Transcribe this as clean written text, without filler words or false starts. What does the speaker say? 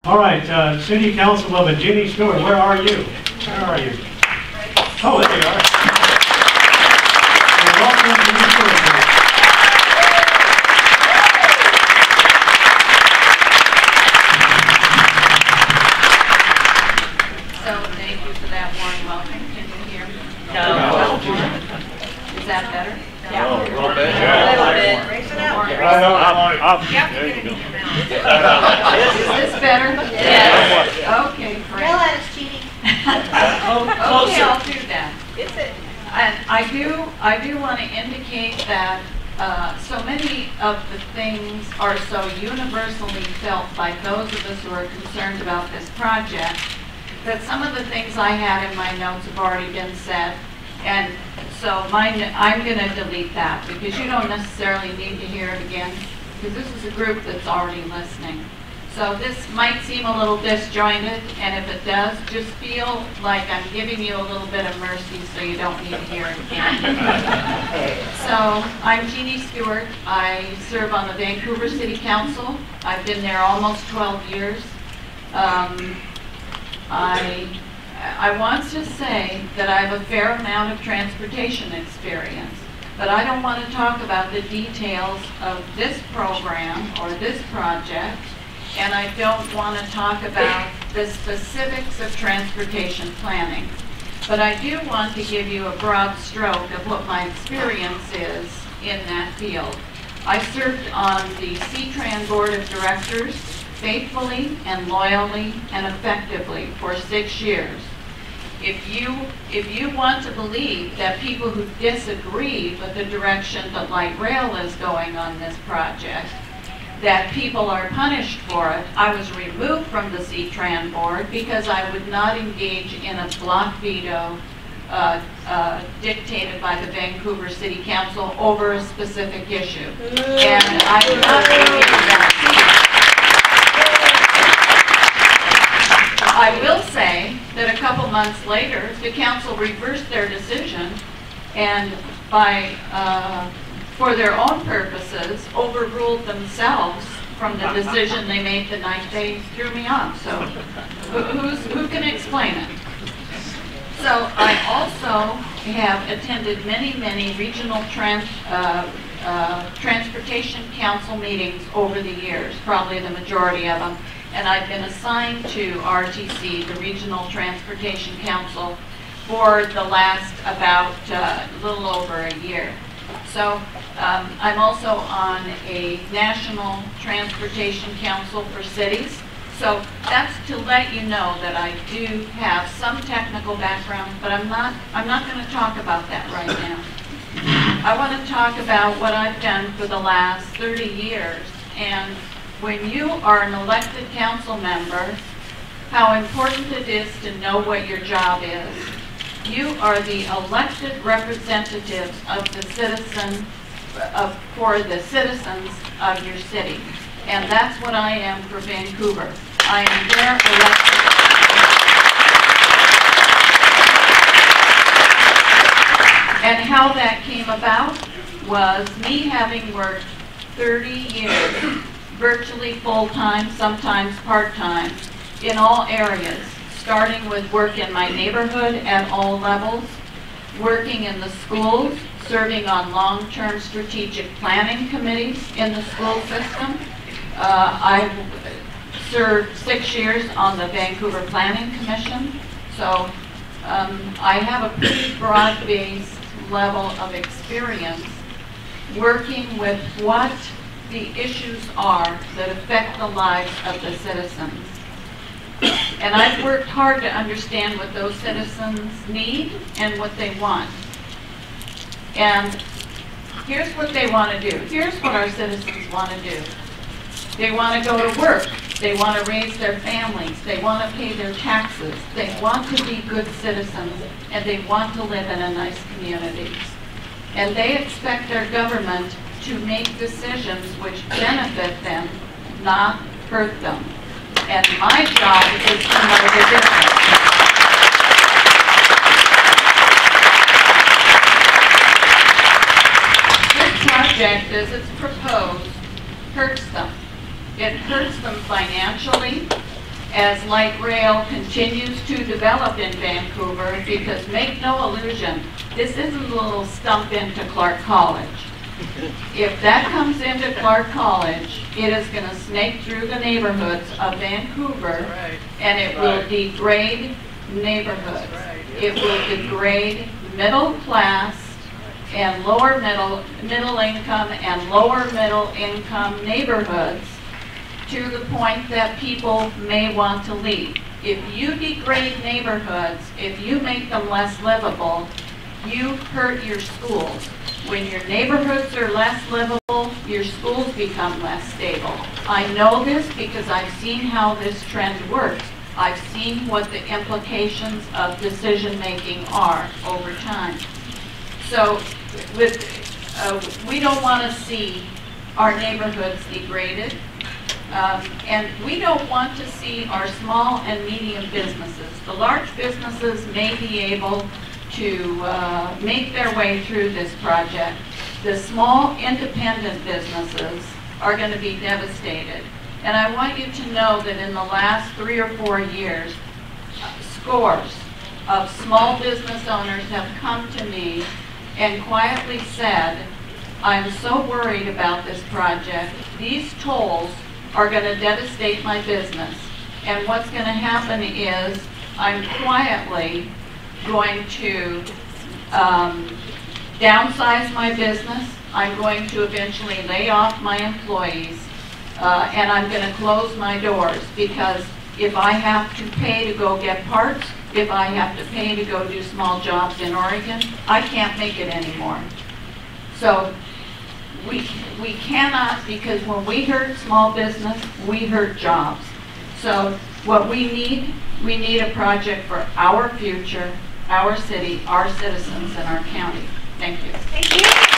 All right, City Councilwoman Jeanne Stewart, where are you? Where are you? Oh, there you are. Well, welcome, Jeanne Stewart. So, thank you for that warm welcome. Can you hear me? No. Is that better? Yeah. A little bit. A little bit. Raise it up. There you go. Is this better? Yes. Okay, great. Yell at us, Jeanne. Okay, I'll do that. And I do want to indicate that so many of the things are so universally felt by those of us who are concerned about this project that some of the things I had in my notes have already been said. And so I'm going to delete that because you don't necessarily need to hear it again because this is a group that's already listening. So this might seem a little disjointed, and if it does, just feel like I'm giving you a little bit of mercy so you don't need to hear it again. So I'm Jeanne Stewart. I serve on the Vancouver City Council. I've been there almost 12 years. I want to say that I have a fair amount of transportation experience, but I don't want to talk about the details of this program or this project, and I don't want to talk about the specifics of transportation planning. But I do want to give you a broad stroke of what my experience is in that field. I served on the CTRAN Board of Directors faithfully and loyally and effectively for 6 years. If you want to believe that people who disagree with the direction that light rail is going on this project, that people are punished for it, I was removed from the CTRAN board because I would not engage in a block veto dictated by the Vancouver City Council over a specific issue. And I would not engage in that. I will say that a couple months later, the council reversed their decision and for their own purposes, overruled themselves from the decision they made the night they threw me off. So who can explain it? So I also have attended many regional transportation council meetings over the years, probably the majority of them. And I've been assigned to RTC, the Regional Transportation Council, for the last about a little over a year. So I'm also on a National Transportation Council for cities. So that's to let you know that I do have some technical background, but I'm not going to talk about that right now. I want to talk about what I've done for the last 30 years. And when you are an elected council member, how important it is to know what your job is. You are the elected representatives of the for the citizens of your city. And that's what I am for Vancouver. I am their elected. And how that came about was me having worked 30 years, virtually full-time, sometimes part-time, in all areas, starting with work in my neighborhood at all levels, working in the schools, serving on long-term strategic planning committees in the school system. I served 6 years on the Vancouver Planning Commission, so I have a pretty broad-based level of experience working with what the issues are that affect the lives of the citizens. And I've worked hard to understand what those citizens need and what they want. And here's what they want to do. Here's what our citizens want to do. They want to go to work. They want to raise their families. They want to pay their taxes. They want to be good citizens, and they want to live in a nice community. And they expect their government to make decisions which benefit them, not hurt them. And my job is to know the difference. This project, as it's proposed, hurts them. It hurts them financially, as light rail continues to develop in Vancouver, because make no illusion, this isn't a little stump into Clark College. If that comes into Clark College, it is going to snake through the neighborhoods of Vancouver, and it will degrade neighborhoods. It will degrade middle class and lower middle income and lower middle income neighborhoods, to the point that people may want to leave. If you degrade neighborhoods, if you make them less livable, you hurt your schools. When your neighborhoods are less livable, your schools become less stable. I know this because I've seen how this trend works. I've seen what the implications of decision making are over time. So we don't want to see our neighborhoods degraded. And we don't want to see our small and medium businesses. The large businesses may be able to make their way through this project. The small independent businesses are going to be devastated. And I want you to know that in the last 3 or 4 years, scores of small business owners have come to me and quietly said, I'm so worried about this project. These tolls are going to devastate my business. And what's going to happen is I'm quietly going to downsize my business. I'm going to eventually lay off my employees, and I'm going to close my doors, because if I have to pay to go get parts, if I have to pay to go do small jobs in Oregon, I can't make it anymore. So we cannot, because when we hurt small business, we hurt jobs. So what we need a project for our future, our city, our citizens, and our county. Thank you. Thank you.